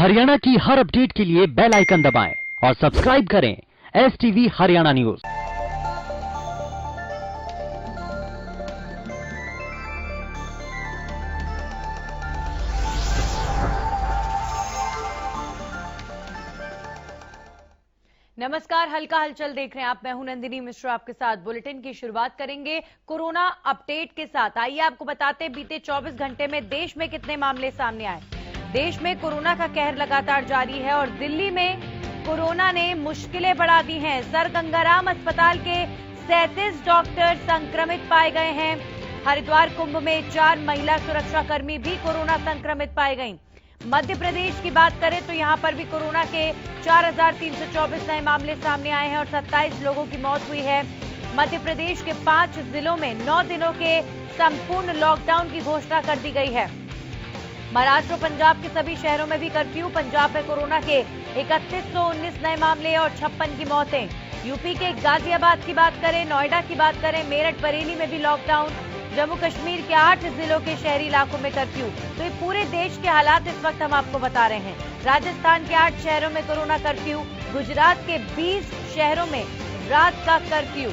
हरियाणा की हर अपडेट के लिए बेल आइकन दबाएं और सब्सक्राइब करें STV हरियाणा न्यूज। नमस्कार, हल्का हलचल देख रहे हैं आप। मैं हूं नंदिनी मिश्रा, आपके साथ बुलेटिन की शुरुआत करेंगे कोरोना अपडेट के साथ। आइए आपको बताते हैं बीते 24 घंटे में देश में कितने मामले सामने आए। देश में कोरोना का कहर लगातार जारी है और दिल्ली में कोरोना ने मुश्किलें बढ़ा दी हैं। सर गंगाराम अस्पताल के 37 डॉक्टर संक्रमित पाए गए हैं। हरिद्वार कुंभ में 4 महिला सुरक्षा कर्मी भी कोरोना संक्रमित पाई गई। मध्य प्रदेश की बात करें तो यहां पर भी कोरोना के 4,324 नए मामले सामने आए हैं और 27 लोगों की मौत हुई है। मध्य प्रदेश के 5 जिलों में 9 दिनों के संपूर्ण लॉकडाउन की घोषणा कर दी गई है। महाराष्ट्र और पंजाब के सभी शहरों में भी कर्फ्यू। पंजाब में कोरोना के 3119 नए मामले और 56 की मौतें। यूपी के गाजियाबाद की बात करें, नोएडा की बात करें, मेरठ बरेली में भी लॉकडाउन। जम्मू कश्मीर के 8 जिलों के शहरी इलाकों में कर्फ्यू। तो ये पूरे देश के हालात इस वक्त हम आपको बता रहे हैं। राजस्थान के 8 शहरों में कोरोना कर्फ्यू, गुजरात के 20 शहरों में रात का कर्फ्यू।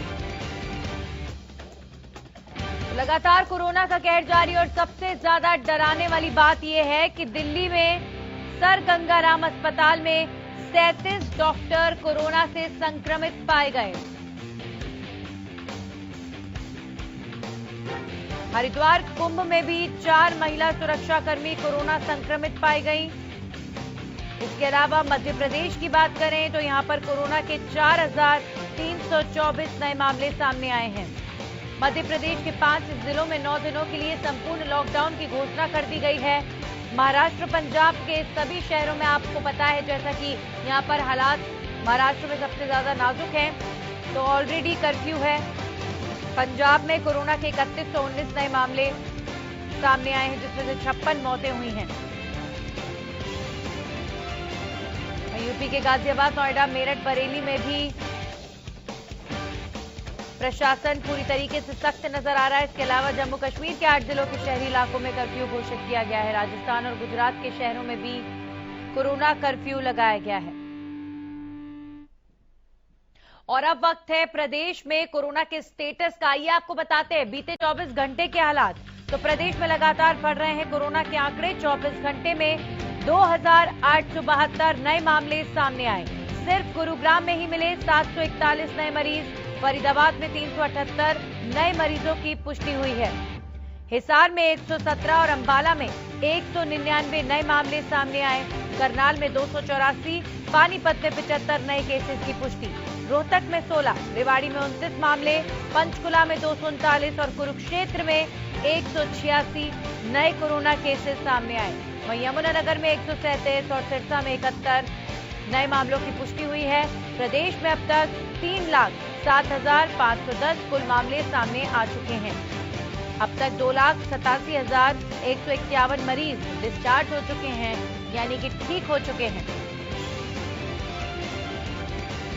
लगातार कोरोना का कहर जारी और सबसे ज्यादा डराने वाली बात यह है कि दिल्ली में सर गंगाराम अस्पताल में 37 डॉक्टर कोरोना से संक्रमित पाए गए। हरिद्वार कुंभ में भी 4 महिला सुरक्षा कर्मी कोरोना संक्रमित पाई गई। इसके अलावा मध्य प्रदेश की बात करें तो यहां पर कोरोना के 4,324 नए मामले सामने आए हैं। मध्य प्रदेश के 5 जिलों में 9 दिनों के लिए संपूर्ण लॉकडाउन की घोषणा कर दी गई है। महाराष्ट्र पंजाब के सभी शहरों में आपको पता है जैसा कि यहां पर हालात महाराष्ट्र में सबसे ज्यादा नाजुक हैं, तो ऑलरेडी कर्फ्यू है। पंजाब में कोरोना के 3119 नए मामले सामने आए हैं जिसमें से 56 मौतें हुई हैं। यूपी के गाजियाबाद, नोएडा, मेरठ, बरेली में भी प्रशासन पूरी तरीके से सख्त नजर आ रहा है। इसके अलावा जम्मू कश्मीर के 8 जिलों के शहरी इलाकों में कर्फ्यू घोषित किया गया है। राजस्थान और गुजरात के शहरों में भी कोरोना कर्फ्यू लगाया गया है। और अब वक्त है प्रदेश में कोरोना के स्टेटस का। आइए आपको बताते हैं बीते 24 घंटे के हालात। तो प्रदेश में लगातार बढ़ रहे हैं कोरोना के आंकड़े। 24 घंटे में 2,872 नए मामले सामने आए। सिर्फ गुरुग्राम में ही मिले 741 नए मरीज। फरीदाबाद में 378 नए मरीजों की पुष्टि हुई है। हिसार में 117 और अंबाला में 199 नए मामले सामने आए। करनाल में 284, पानीपत में 75 नए केसेस की पुष्टि। रोहतक में 16, रेवाड़ी में 29 मामले, पंचकुला में 239 और कुरुक्षेत्र में 186 नए कोरोना केसेस सामने आए। वहीं यमुनानगर में 137 और सिरसा में 71 नए मामलों की पुष्टि हुई है। प्रदेश में अब तक 3,07,510 कुल मामले सामने आ चुके हैं। अब तक 2,87,151 मरीज डिस्चार्ज हो चुके हैं, यानी कि ठीक हो चुके हैं।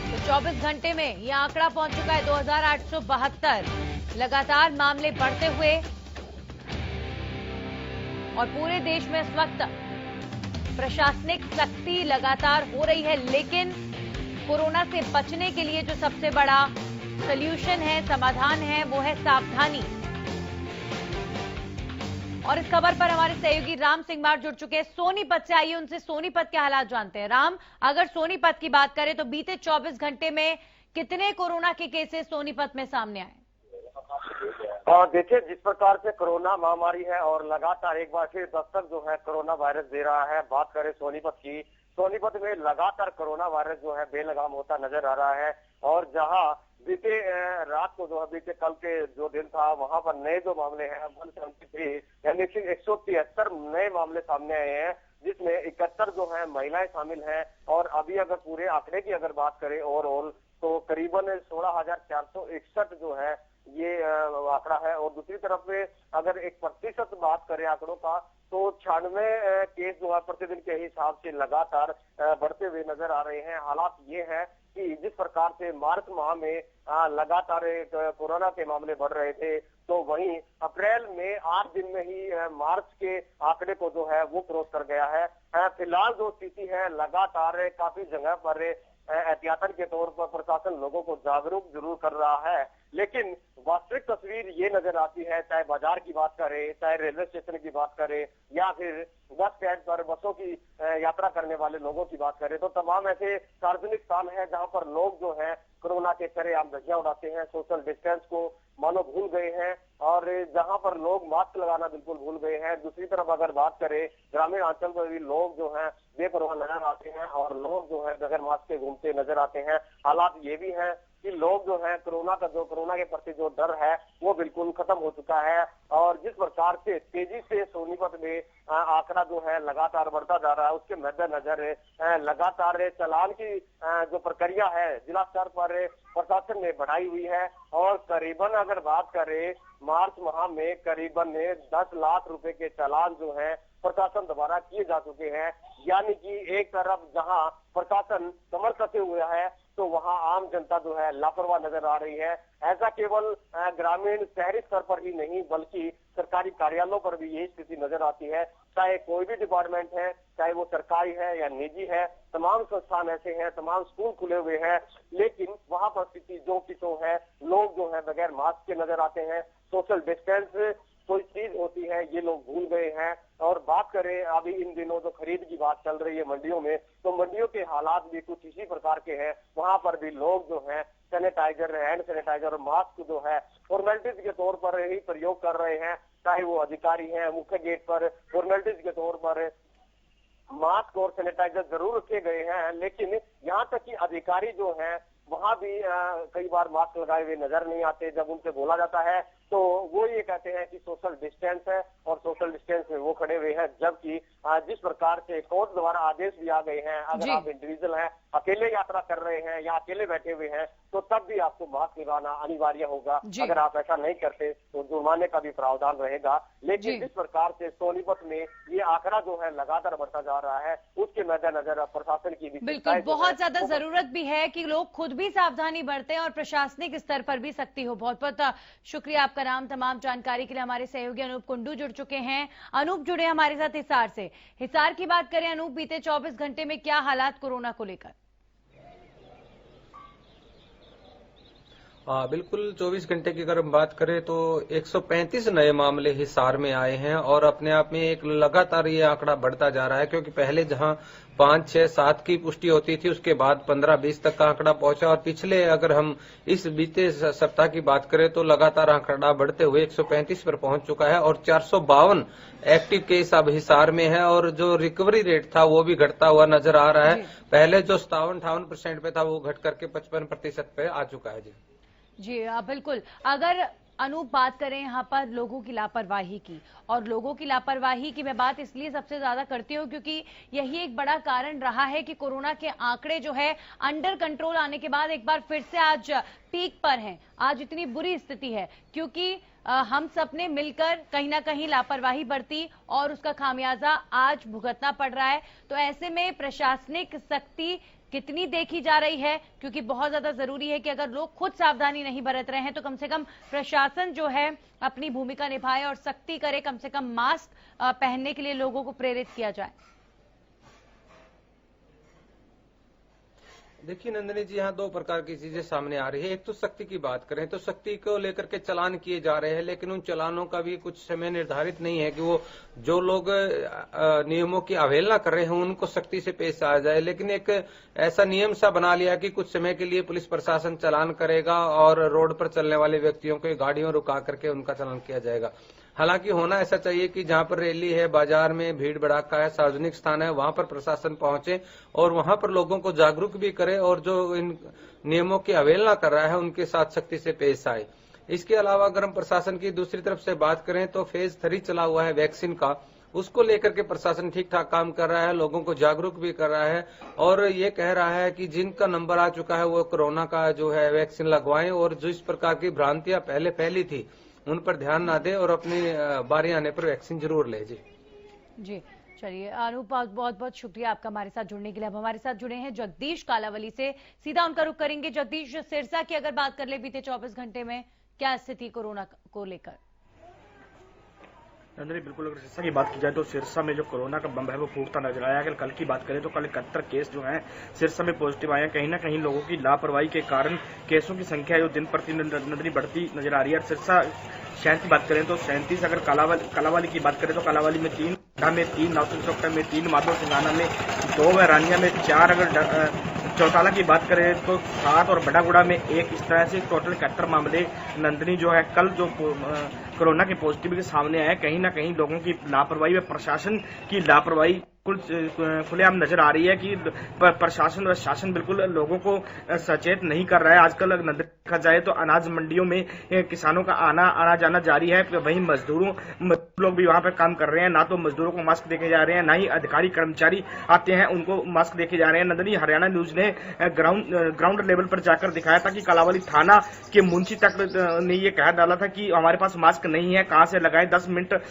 तो 24 घंटे में यह आंकड़ा पहुंच चुका है 2,872। लगातार मामले बढ़ते हुए और पूरे देश में इस वक्त प्रशासनिक सख्ती लगातार हो रही है, लेकिन कोरोना से बचने के लिए जो सबसे बड़ा सॉल्यूशन है, समाधान है, वो है सावधानी। और इस खबर पर हमारे सहयोगी राम सिंह मार जुड़ चुके हैं सोनीपत से। आइए उनसे सोनीपत के हालात जानते हैं। राम, अगर सोनीपत की बात करें तो बीते 24 घंटे में कितने कोरोना के केसेस सोनीपत में सामने आए? देखिए, जिस प्रकार से कोरोना महामारी है और लगातार एक बार फिर दस्तक जो है कोरोना वायरस दे रहा है। बात करें सोनीपत की, सोनीपत में लगातार कोरोना वायरस जो है बेलगाम होता नजर आ रहा है। और जहां बीते रात को जो है बीते कल के जो दिन था वहां पर नए जो मामले हैं 173 यानी कि 173 नए मामले सामने आए हैं, जिसमें 71 जो है महिलाएं शामिल हैं। और अभी अगर पूरे आंकड़े की अगर बात करें ओवरऑल तो करीबन 16,461 जो है ये आंकड़ा है। और दूसरी तरफ में अगर 1% बात करें आंकड़ों का, तो 96 केस जो है प्रतिदिन के हिसाब से लगातार बढ़ते हुए नजर आ रहे हैं। हालात ये है कि जिस प्रकार से मार्च माह में लगातार कोरोना के मामले बढ़ रहे थे, तो वहीं अप्रैल में 8 दिन में ही मार्च के आंकड़े को जो है वो क्रॉस कर गया है। फिलहाल जो स्थिति है, लगातार काफी जगह पर एहतियातन के तौर पर प्रशासन लोगों को जागरूक जरूर कर रहा है, लेकिन वास्तविक तस्वीर ये नजर आती है, चाहे बाजार की बात करें, चाहे रेलवे स्टेशन की बात करें, या फिर बस स्टैंड पर बसों की यात्रा करने वाले लोगों की बात करें, तो तमाम ऐसे सार्वजनिक स्थान है जहां पर लोग जो है कोरोना के सरेआम धज्जियां उड़ाते हैं, सोशल डिस्टेंस को मानो भूल गए हैं, और जहां पर लोग मास्क लगाना बिल्कुल भूल गए हैं। दूसरी तरफ अगर बात करें, ग्रामीण अंचल में भी लोग जो हैं बेपरवाह नजर आते हैं और लोग जो है बगैर मास्क के घूमते नजर आते हैं। हालात ये भी है कि लोग जो है कोरोना के प्रति जो डर है वो बिल्कुल खत्म हो चुका है, और जिस प्रकार से तेजी से सोनीपत में आंकड़ा जो है लगातार बढ़ता जा रहा है, उसके मद्देनजर लगातार चालान की जो प्रक्रिया है जिला स्तर पर प्रशासन ने बढ़ाई हुई है। और करीबन अगर बात करें, मार्च माह में करीबन 10 लाख रुपए के चालान जो है प्रशासन द्वारा किए जा चुके हैं। यानी कि एक तरफ जहां प्रशासन कमर कसे हुए है, तो वहां आम जनता जो है लापरवाह नजर आ रही है। ऐसा केवल ग्रामीण शहरी स्तर पर ही नहीं, बल्कि सरकारी कार्यालयों पर भी यही स्थिति नजर आती है। चाहे कोई भी डिपार्टमेंट है, चाहे वो सरकारी है या निजी है, तमाम संस्थान ऐसे हैं, तमाम स्कूल खुले हुए हैं, लेकिन वहां पर स्थिति जो की तो है, लोग जो है बगैर मास्क के नजर आते हैं। सोशल डिस्टेंस कोई चीज होती है ये लोग भूल गए हैं। और बात करें अभी इन दिनों जो खरीद की बात चल रही है मंडियों में, तो मंडियों के हालात भी कुछ इसी प्रकार के हैं। वहां पर भी लोग जो है सैनिटाइजर, हैंड सैनिटाइजर और मास्क जो है फॉर्मेलिटीज के तौर पर ही प्रयोग कर रहे हैं। चाहे वो अधिकारी हैं, मुख्य गेट पर फॉर्मेलिटीज के तौर पर मास्क और सैनिटाइजर जरूर रखे गए हैं, लेकिन यहाँ तक कि अधिकारी जो है वहां भी कई बार मास्क लगाए हुए नजर नहीं आते। जब उनसे बोला जाता है तो वो ये कहते हैं कि सोशल डिस्टेंस है, और सोशल डिस्टेंस में वो खड़े हुए हैं। जबकि जिस प्रकार से कोर्ट द्वारा आदेश भी आ गए हैं, अगर आप इंडिविजुअल हैं, अकेले यात्रा कर रहे हैं या अकेले बैठे हुए हैं, तो तब भी आपको मास्क लगाना अनिवार्य होगा। अगर आप ऐसा नहीं करते तो जुर्माने का भी प्रावधान रहेगा। लेकिन जिस प्रकार से सोनीपत में ये आंकड़ा जो है लगातार बढ़ता जा रहा है, उसके मद्देनजर प्रशासन की भी बिल्कुल बहुत ज्यादा जरूरत भी है कि लोग खुद भी सावधानी बरतें और प्रशासनिक स्तर पर भी सख्ती हो। बहुत बहुत शुक्रिया आपका नाम। तमाम जानकारी के लिए हमारे सहयोगी अनूप कुंडू जुड़ चुके हैं। अनूप जुड़े हमारे साथ हिसार से। हिसार की बात करें अनूप, बीते 24 घंटे में क्या हालात कोरोना को लेकर? बिल्कुल 24 घंटे की अगर हम बात करें तो 135 नए मामले हिसार में आए हैं, और अपने आप में एक लगातार ये आंकड़ा बढ़ता जा रहा है, क्योंकि पहले जहां 5, 6, 7 की पुष्टि होती थी, उसके बाद 15, 20 तक का आंकड़ा पहुंचा। और पिछले अगर हम इस बीते सप्ताह की बात करें तो लगातार आंकड़ा बढ़ते हुए 135 पर पहुंच चुका है, और 452 एक्टिव केस अब हिसार में है। और जो रिकवरी रेट था वो भी घटता हुआ नजर आ रहा है। पहले जो 57-58% पे था वो घट करके 55% पे आ चुका है। जी बिल्कुल। अगर अनूप बात करें यहाँ पर लोगों की लापरवाही की, और लोगों की लापरवाही की मैं बात इसलिए सबसे ज्यादा करती हूँ क्योंकि यही एक बड़ा कारण रहा है कि कोरोना के आंकड़े जो है अंडर कंट्रोल आने के बाद एक बार फिर से आज पीक पर हैं। आज इतनी बुरी स्थिति है क्योंकि हम सबने मिलकर कहीं ना कहीं लापरवाही बरती और उसका खामियाजा आज भुगतना पड़ रहा है। तो ऐसे में प्रशासनिक सख्ती कितनी देखी जा रही है, क्योंकि बहुत ज्यादा जरूरी है कि अगर लोग खुद सावधानी नहीं बरत रहे हैं तो कम से कम प्रशासन जो है अपनी भूमिका निभाए और सख्ती करे, कम से कम मास्क पहनने के लिए लोगों को प्रेरित किया जाए। देखिए नंदिनी जी, यहाँ 2 प्रकार की चीजें सामने आ रही है। एक तो सख्ती की बात करें तो सख्ती को लेकर के चालान किए जा रहे हैं, लेकिन उन चालानों का भी कुछ समय निर्धारित नहीं है कि वो जो लोग नियमों की अवहेलना कर रहे हैं उनको सख्ती से पेश आया जाए। लेकिन एक ऐसा नियम सा बना लिया कि कुछ समय के लिए पुलिस प्रशासन चालान करेगा और रोड पर चलने वाले व्यक्तियों को गाड़ियों रुका करके उनका चालान किया जाएगा। हालांकि होना ऐसा चाहिए कि जहां पर रैली है, बाजार में भीड़ भड़ाका है, सार्वजनिक स्थान है, वहां पर प्रशासन पहुंचे और वहां पर लोगों को जागरूक भी करे, और जो इन नियमों की अवहेलना कर रहा है उनके साथ सख्ती से पेश आए। इसके अलावा अगर हम प्रशासन की दूसरी तरफ से बात करें तो फेज 3 चला हुआ है वैक्सीन का, उसको लेकर के प्रशासन ठीक ठाक काम कर रहा है, लोगों को जागरूक भी कर रहा है और ये कह रहा है कि जिनका नंबर आ चुका है वो कोरोना का जो है वैक्सीन लगवाएं और जिस प्रकार की भ्रांतियां पहले फैली थी उन पर ध्यान ना दें और अपनी बारी आने पर वैक्सीन जरूर ले। जी चलिए अनूप, बहुत बहुत शुक्रिया आपका हमारे साथ जुड़ने के लिए। अब हमारे साथ जुड़े हैं जगदीश कालावली से, सीधा उनका रुख करेंगे। जगदीश, सिरसा की अगर बात कर ले बीते 24 घंटे में क्या स्थिति कोरोना को लेकर? नंदनी, बिल्कुल अगर सिरसा की बात की जाए तो सिरसा में जो कोरोना का बम है वो फूटता नजर आया। अगर कल की बात करें तो कल 71 केस जो हैं सिरसा में पॉजिटिव आए हैं। कहीं ना कहीं लोगों की लापरवाही के कारण केसों की संख्या जो दिन प्रतिदिन नंदनी बढ़ती नजर आ रही है। सिरसा शहर की बात करें तो 37, अगर कालावाली की बात करें तो कालावाली में 3, में 3, नौतनचौकटा में 3, माधो सिंगाना में 2 व रानिया में 4, अगर चौटाला की बात करें तो 7 और बड़ागुड़ा में 1। इस तरह से टोटल 71 मामले नंदनी जो है कल जो कोरोना के पॉजिटिव के सामने आए। कहीं ना कहीं लोगों की लापरवाही व प्रशासन की लापरवाही खुलेआम नजर आ रही है कि प्रशासन व शासन बिल्कुल लोगों को सचेत नहीं कर रहा है। आजकल देखा जाए तो अनाज मंडियों में किसानों का आना जाना जारी है, वहीं मजदूर लोग भी वहां पर काम कर रहे हैं। ना तो मजदूरों को मास्क देखे जा रहे हैं, ना ही अधिकारी कर्मचारी आते हैं उनको मास्क देखे जा रहे हैं। नंदनी, हरियाणा न्यूज ने ग्राउंड लेवल पर जाकर दिखाया था कि कालावाली थाना के मुंशी तक ने ये कह डाला था कि हमारे पास मास्क नहीं है, कहां से लगाएं, 10 मिनट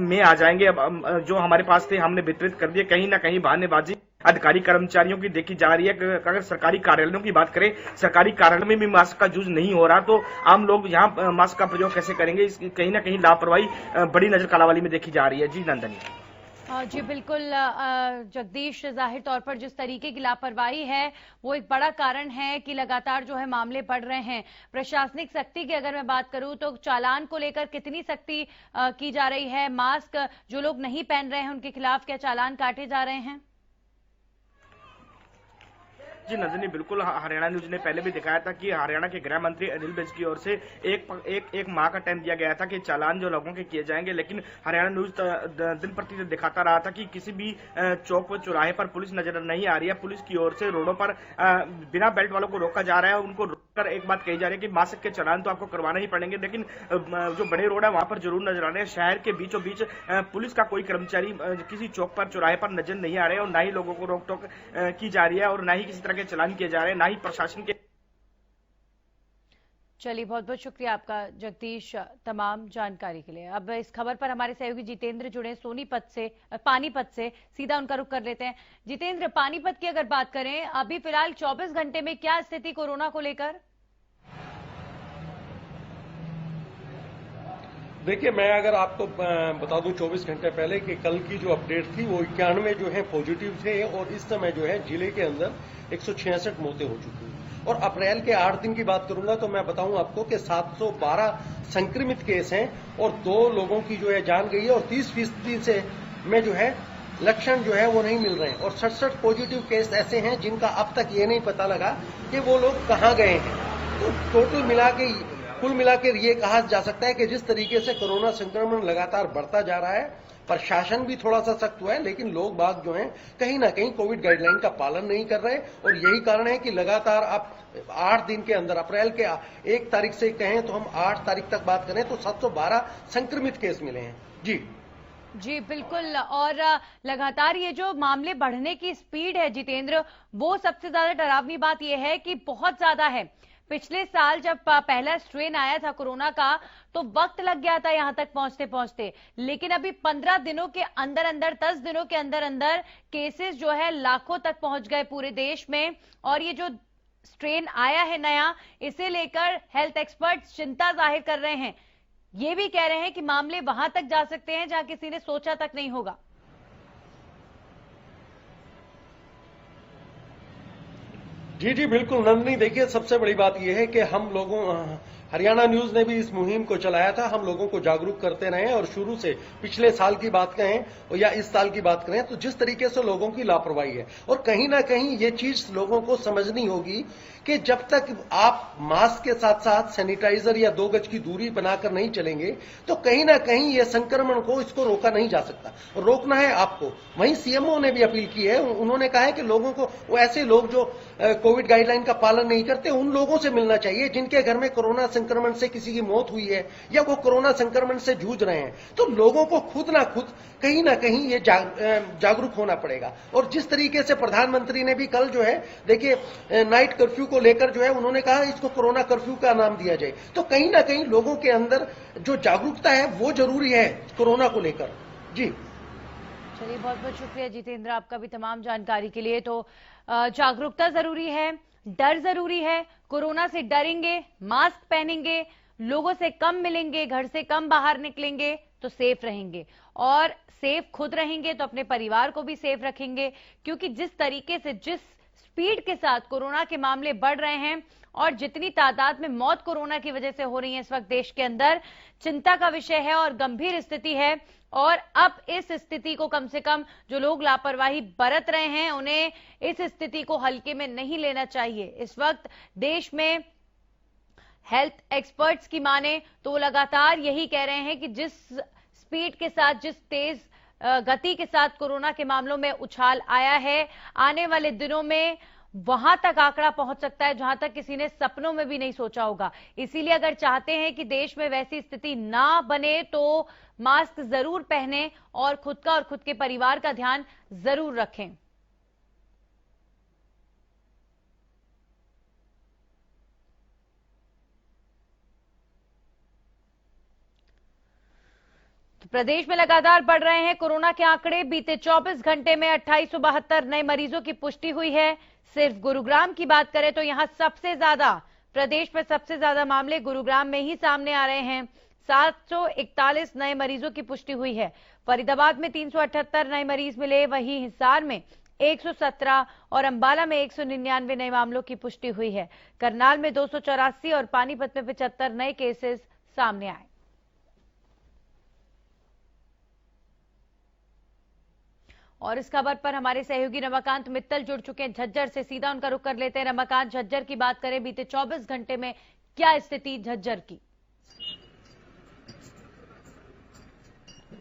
में आ जाएंगे। अब जो हमारे पास थे हमने वितरित कर दिए। कहीं ना कहीं बहानेबाजी अधिकारी कर्मचारियों की देखी जा रही है। अगर सरकारी कार्यालयों की बात करें, सरकारी कार्यालय में भी मास्क का यूज नहीं हो रहा, तो आम लोग यहाँ मास्क का प्रयोग कैसे करेंगे? कहीं ना कहीं लापरवाही बड़ी नजर कालावाली में देखी जा रही है। जी नंदनी। जी बिल्कुल जगदीश, जाहिर तौर पर जिस तरीके की लापरवाही है वो एक बड़ा कारण है कि लगातार जो है मामले बढ़ रहे हैं। प्रशासनिक सख्ती की अगर मैं बात करूं तो चालान को लेकर कितनी सख्ती की जा रही है? मास्क जो लोग नहीं पहन रहे हैं उनके खिलाफ क्या चालान काटे जा रहे हैं? जी नंदनी, बिल्कुल हरियाणा न्यूज ने पहले भी दिखाया था कि हरियाणा के गृह मंत्री अनिल विज की ओर से एक माह का टाइम दिया गया था कि चालान जो लोगों के किए जाएंगे। लेकिन हरियाणा न्यूज दिन प्रतिदिन दिखाता रहा था कि किसी भी चौक व चौराहे पर पुलिस नजर नहीं आ रही है। पुलिस की ओर से रोडों पर बिना बेल्ट वालों को रोका जा रहा है। उनको रोककर एक बात कही जा रही है कि मास्क के चालान तो आपको करवाना ही पड़ेंगे, लेकिन जो बड़े रोड है वहां पर जरूर नजर आ रहे हैं। शहर के बीचों बीच पुलिस का कोई कर्मचारी किसी चौक पर चौराहे पर नजर नहीं आ रहे और ना ही लोगों को रोक टोक की जा रही है और ना ही किसी तरह के चालान किए जा रहे हैं, ना ही प्रशासन के। चलिए बहुत बहुत शुक्रिया आपका जगदीश तमाम जानकारी के लिए। अब इस खबर पर हमारे सहयोगी जितेंद्र जुड़े पानीपत से, सीधा उनका रुख कर लेते हैं। जितेंद्र, पानीपत की अगर बात करें अभी फिलहाल 24 घंटे में क्या स्थिति कोरोना को लेकर? देखिए, मैं अगर आपको बता दूं 24 घंटे पहले कि कल की जो अपडेट थी वो 91 जो है पॉजिटिव थे और इस समय जो है जिले के अंदर 166 मौतें हो चुकी हैं। और अप्रैल के 8 दिन की बात करूंगा तो मैं बताऊं आपको कि 712 संक्रमित केस हैं और 2 लोगों की जो है जान गई है और 30% से में जो है लक्षण जो है वो नहीं मिल रहे हैं और 67 पॉजिटिव केस ऐसे हैं जिनका अब तक ये नहीं पता लगा कि वो लोग कहां गए हैं। तो कुल मिलाकर ये कहा जा सकता है कि जिस तरीके से कोरोना संक्रमण लगातार बढ़ता जा रहा है, प्रशासन भी थोड़ा सा सख्त हुआ है, लेकिन लोग बाग जो हैं कहीं ना कहीं कोविड गाइडलाइन का पालन नहीं कर रहे और यही कारण है कि लगातार आप 8 दिन के अंदर, अप्रैल के 1 तारीख से कहें तो हम 8 तारीख तक बात करें तो 712 संक्रमित केस मिले हैं। जी बिल्कुल, और लगातार ये जो मामले बढ़ने की स्पीड है जितेंद्र, वो सबसे ज्यादा डरावनी बात यह है कि बहुत ज्यादा है। पिछले साल जब पहला स्ट्रेन आया था कोरोना का तो वक्त लग गया था यहां तक पहुंचते पहुंचते, लेकिन अभी 15 दिनों के अंदर अंदर, 10 दिनों के अंदर अंदर केसेस जो है लाखों तक पहुंच गए पूरे देश में। और ये जो स्ट्रेन आया है नया, इसे लेकर हेल्थ एक्सपर्ट्स चिंता जाहिर कर रहे हैं। ये भी कह रहे हैं कि मामले वहां तक जा सकते हैं जहां किसी ने सोचा तक नहीं होगा। जी बिल्कुल नंदनी, देखिए सबसे बड़ी बात यह है कि हम लोगों, हरियाणा न्यूज ने भी इस मुहिम को चलाया था, हम लोगों को जागरूक करते रहे और शुरू से पिछले साल की बात करें या इस साल की बात करें तो जिस तरीके से लोगों की लापरवाही है और कहीं ना कहीं ये चीज लोगों को समझनी होगी कि जब तक आप मास्क के साथ साथ सैनिटाइजर या 2 गज की दूरी बनाकर नहीं चलेंगे तो कहीं ना कहीं ये संक्रमण को इसको रोका नहीं जा सकता और रोकना है आपको। वहीं सीएमओ ने भी अपील की है, उन्होंने कहा है कि लोगों को, वो ऐसे लोग जो कोविड गाइडलाइन का पालन नहीं करते उन लोगों से मिलना चाहिए जिनके घर में कोरोना संक्रमण से किसी की मौत हुई है या वो कोरोना संक्रमण से जूझ रहे हैं, तो लोगों को खुद ना कहीं ये जागरूक होना पड़ेगा। और जिस तरीके से प्रधानमंत्री ने भी कल जो है देखिए नाइट कर्फ्यू को लेकर जो है उन्होंने कहा इसको कोरोना कर्फ्यू का नाम दिया जाए, तो कहीं ना कहीं लोगों के अंदर जो जागरूकता है वो जरूरी है कोरोना को लेकर। जी चलिए, बहुत बहुत शुक्रिया जितेंद्र आपका भी तमाम जानकारी के लिए। तो जागरूकता जरूरी है, डर जरूरी है। कोरोना से डरेंगे, मास्क पहनेंगे, लोगों से कम मिलेंगे, घर से कम बाहर निकलेंगे तो सेफ रहेंगे, और सेफ खुद रहेंगे तो अपने परिवार को भी सेफ रखेंगे। क्योंकि जिस तरीके से, जिस स्पीड के साथ कोरोना के मामले बढ़ रहे हैं और जितनी तादाद में मौत कोरोना की वजह से हो रही है इस वक्त देश के अंदर, चिंता का विषय है और गंभीर स्थिति है। और अब इस स्थिति को कम से कम जो लोग लापरवाही बरत रहे हैं उन्हें इस स्थिति को हल्के में नहीं लेना चाहिए। इस वक्त देश में हेल्थ एक्सपर्ट्स की माने तो वो लगातार यही कह रहे हैं कि जिस स्पीड के साथ, जिस तेज गति के साथ कोरोना के मामलों में उछाल आया है, आने वाले दिनों में वहां तक आंकड़ा पहुंच सकता है जहां तक किसी ने सपनों में भी नहीं सोचा होगा। इसीलिए अगर चाहते हैं कि देश में वैसी स्थिति ना बने तो मास्क जरूर पहनें और खुद का और खुद के परिवार का ध्यान जरूर रखें। तो प्रदेश में लगातार बढ़ रहे हैं कोरोना के आंकड़े। बीते 24 घंटे में 2872 नए मरीजों की पुष्टि हुई है। सिर्फ गुरुग्राम की बात करें तो यहां सबसे ज्यादा, प्रदेश में सबसे ज्यादा मामले गुरुग्राम में ही सामने आ रहे हैं। 741 नए मरीजों की पुष्टि हुई है। फरीदाबाद में 378 नए मरीज मिले, वहीं हिसार में 117 और अंबाला में 199 नए मामलों की पुष्टि हुई है। करनाल में 284 और पानीपत में 75 नए केसेस सामने आए। और इस खबर पर हमारे सहयोगी रमाकांत मित्तल जुड़ चुके हैं झज्जर से। सीधा उनका रुख कर लेते हैं। रमाकांत, झज्जर की बात करें, बीते 24 घंटे में क्या स्थिति झज्जर की?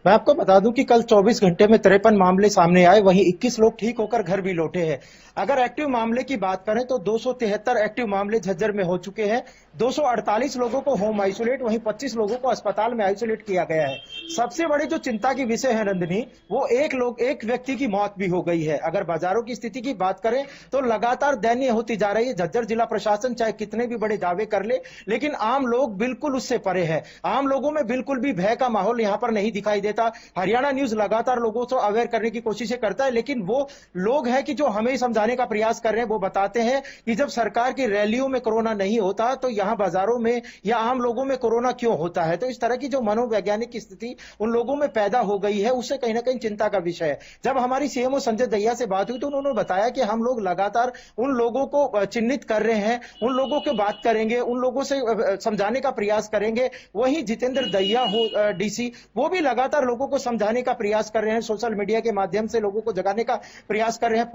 मैं आपको बता दूं कि कल 24 घंटे में 53 मामले सामने आए, वहीं 21 लोग ठीक होकर घर भी लौटे हैं। अगर एक्टिव मामले की बात करें तो 273 एक्टिव मामले झज्जर में हो चुके हैं। 248 लोगों को होम आइसोलेट, वहीं 25 लोगों को अस्पताल में आइसोलेट किया गया है। सबसे बड़ी जो चिंता की विषय है नंदिनी, वो एक व्यक्ति की मौत भी हो गई है। अगर बाजारों की स्थिति की बात करें तो लगातार दयनीय होती जा रही है। झज्जर जिला प्रशासन चाहे कितने भी बड़े दावे कर ले, लेकिन आम लोग बिल्कुल उससे परे है। आम लोगों में बिल्कुल भी भय का माहौल यहाँ पर नहीं दिखाई देता। हरियाणा न्यूज लगातार लोगों को अवेयर करने की कोशिशें करता है, लेकिन वो लोग हैं कि जो हमें समझाने का प्रयास कर रहे हैं। वो बताते हैं कि जब सरकार की रैलियों में कोरोना नहीं होता तो यहाँ बाजारों में या आम लोगों में कोरोना क्यों होता है। तो इस तरह की जो मनोवैज्ञानिक स्थिति उन लोगों में पैदा हो गई है, उससे कहीं ना कहीं चिंता का विषय है। जब हमारी सीएमओ संजय दहिया से बात हुई तो उन्होंने बताया कि हम लोग लगातार उन लोगों को चिन्हित कर रहे हैं, उन लोगों की बात करेंगे, उन लोगों से समझाने का प्रयास करेंगे। वहीं जितेंद्र दहिया हो डीसी, वो भी लगातार लोगों को समझाने का प्रयास कर रहे हैं, सोशल मीडिया के माध्यम से लोगों को जगाने का प्रयास कर रहे हैं।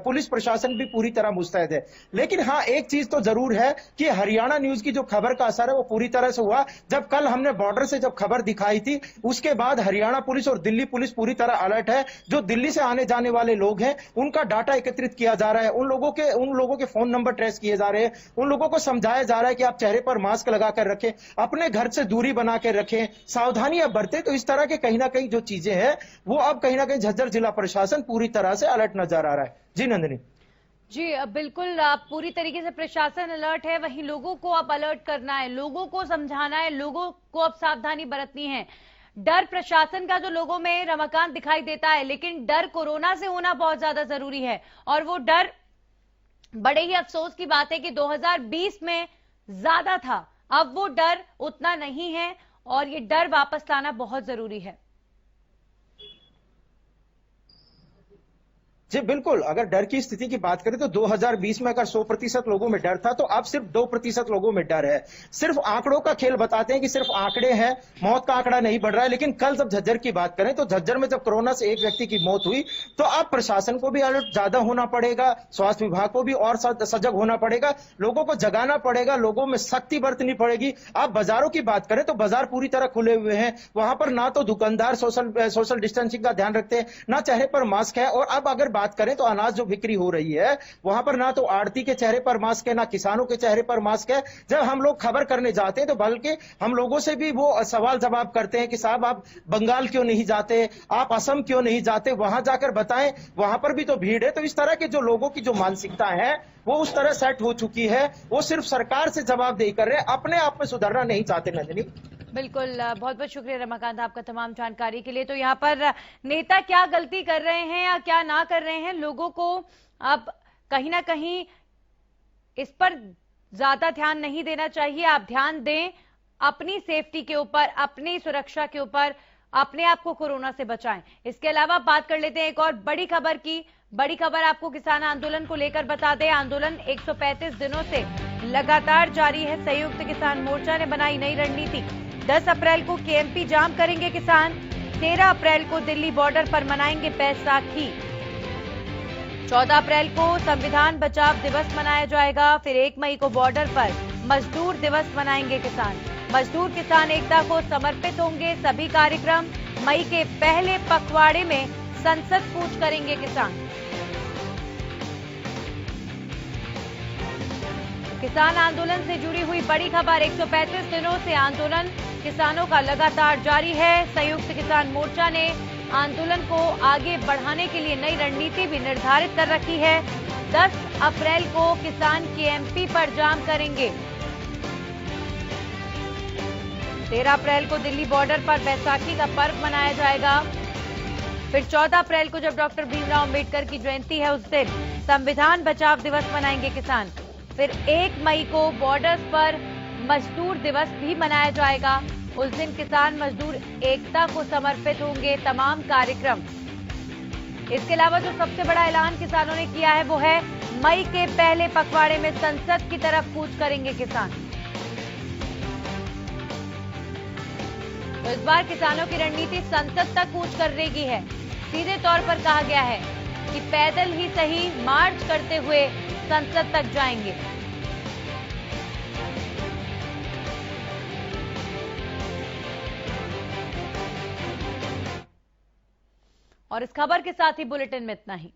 पुलिस प्रशासन भी पूरी तरह मुस्तैद है। लेकिन हाँ, एक चीज तो जरूर है कि हरियाणा न्यूज की जो खबर का असर है वो पूरी तरह से हुआ। जब कल हमने बॉर्डर से जब खबर दिखाई थी, उसके बाद हरियाणा पुलिस और दिल्ली पुलिस पूरी तरह अलर्ट है। जो दिल्ली से आने जाने वाले लोग हैं उनका डाटा एकत्रित किया जा रहा है, उन लोगों के फोन नंबर ट्रेस किए जा रहे हैं, उन लोगों को समझाया जा रहा है कि आप चेहरे पर मास्क लगाकर रखें, अपने घर से दूरी बना के रखें, सावधानियां बरतें। तो इस तरह के कहीं ना कहीं जो चीजें हैं वो अब कहीं ना कहीं झज्जर जिला प्रशासन पूरी तरह से अलर्ट नजर आ रहा है। जी नंदिनी। जी बिल्कुल, पूरी तरीके से प्रशासन अलर्ट है। वहीं लोगों को अब अलर्ट करना है, लोगों को समझाना है, लोगों को अब सावधानी बरतनी है। डर प्रशासन का जो लोगों में रमाकांत दिखाई देता है, लेकिन डर कोरोना से होना बहुत ज्यादा जरूरी है। और वो डर, बड़े ही अफसोस की बात है कि 2020 में ज्यादा था, अब वो डर उतना नहीं है और ये डर वापस लाना बहुत जरूरी है। जी बिल्कुल, अगर डर की स्थिति की बात करें तो 2020 में अगर 100% लोगों में डर था तो अब सिर्फ 2% लोगों में डर है। सिर्फ आंकड़ों का खेल बताते हैं कि सिर्फ आंकड़े हैं, मौत का आंकड़ा नहीं बढ़ रहा है। लेकिन कल जब झज्जर की बात करें तो झज्जर में जब कोरोना से एक व्यक्ति की मौत हुई तो अब प्रशासन को भी अलर्ट ज्यादा होना पड़ेगा, स्वास्थ्य विभाग को भी और सजग होना पड़ेगा, लोगों को जगाना पड़ेगा, लोगों में सख्ती बरतनी पड़ेगी। अब बाजारों की बात करें तो बाजार पूरी तरह खुले हुए हैं, वहां पर ना तो दुकानदार सोशल डिस्टेंसिंग का ध्यान रखते हैं, ना चेहरे पर मास्क है। और अब अगर बात करें तो अनाज जो बिक्री हो रही है वहां पर ना तो आड़ती के चेहरे पर मास्क है, ना किसानों के चेहरे पर मास्क है। जब हम लोग खबर करने जाते हैं तो बल्कि हम लोगों से भी वो सवाल जवाब करते हैं कि साहब आप बंगाल क्यों नहीं जाते, आप असम क्यों नहीं जाते, वहां जाकर बताएं, वहां पर भी तो भीड़ है। तो इस तरह के जो लोगों की जो मानसिकता है वो उस तरह सेट हो चुकी है, वो सिर्फ सरकार से जवाबदेही कर रहे हैं, अपने आप में सुधरना नहीं चाहते। नंदिनी, बिल्कुल, बहुत बहुत शुक्रिया रमाकांत आपका तमाम जानकारी के लिए। तो यहाँ पर नेता क्या गलती कर रहे हैं या क्या ना कर रहे हैं, लोगों को अब कहीं ना कहीं इस पर ज्यादा ध्यान नहीं देना चाहिए। आप ध्यान दें अपनी सेफ्टी के ऊपर, अपनी सुरक्षा के ऊपर, अपने आप को कोरोना से बचाएं। इसके अलावा बात कर लेते हैं एक और बड़ी खबर की। बड़ी खबर आपको किसान आंदोलन को लेकर बता दें। आंदोलन 135 दिनों से लगातार जारी है। संयुक्त किसान मोर्चा ने बनाई नई रणनीति। 10 अप्रैल को केएमपी जाम करेंगे किसान। 13 अप्रैल को दिल्ली बॉर्डर पर मनाएंगे बैसाखी। 14 अप्रैल को संविधान बचाव दिवस मनाया जाएगा। फिर 1 मई को बॉर्डर पर मजदूर दिवस मनाएंगे किसान। मजदूर किसान एकता को समर्पित होंगे सभी कार्यक्रम। मई के पहले पखवाड़े में संसद कूच करेंगे किसान। किसान आंदोलन से जुड़ी हुई बड़ी खबर। 135 दिनों से आंदोलन किसानों का लगातार जारी है। संयुक्त किसान मोर्चा ने आंदोलन को आगे बढ़ाने के लिए नई रणनीति भी निर्धारित कर रखी है। 10 अप्रैल को किसान केएमपी पर जाम करेंगे। 13 अप्रैल को दिल्ली बॉर्डर पर बैसाखी का पर्व मनाया जाएगा। फिर 14 अप्रैल को जब डॉक्टर भीमराव अंबेडकर की जयंती है उस दिन संविधान बचाव दिवस मनाएंगे किसान। फिर 1 मई को बॉर्डर पर मजदूर दिवस भी मनाया जाएगा। उस दिन किसान मजदूर एकता को समर्पित होंगे तमाम कार्यक्रम। इसके अलावा जो सबसे बड़ा ऐलान किसानों ने किया है वो है मई के पहले पखवाड़े में संसद की तरफ कूच करेंगे किसान। तो इस बार किसानों की रणनीति संसद तक कूच करने की है। सीधे तौर पर कहा गया है कि पैदल ही सही मार्च करते हुए संसद तक जाएंगे। और इस खबर के साथ ही बुलेटिन में इतना ही।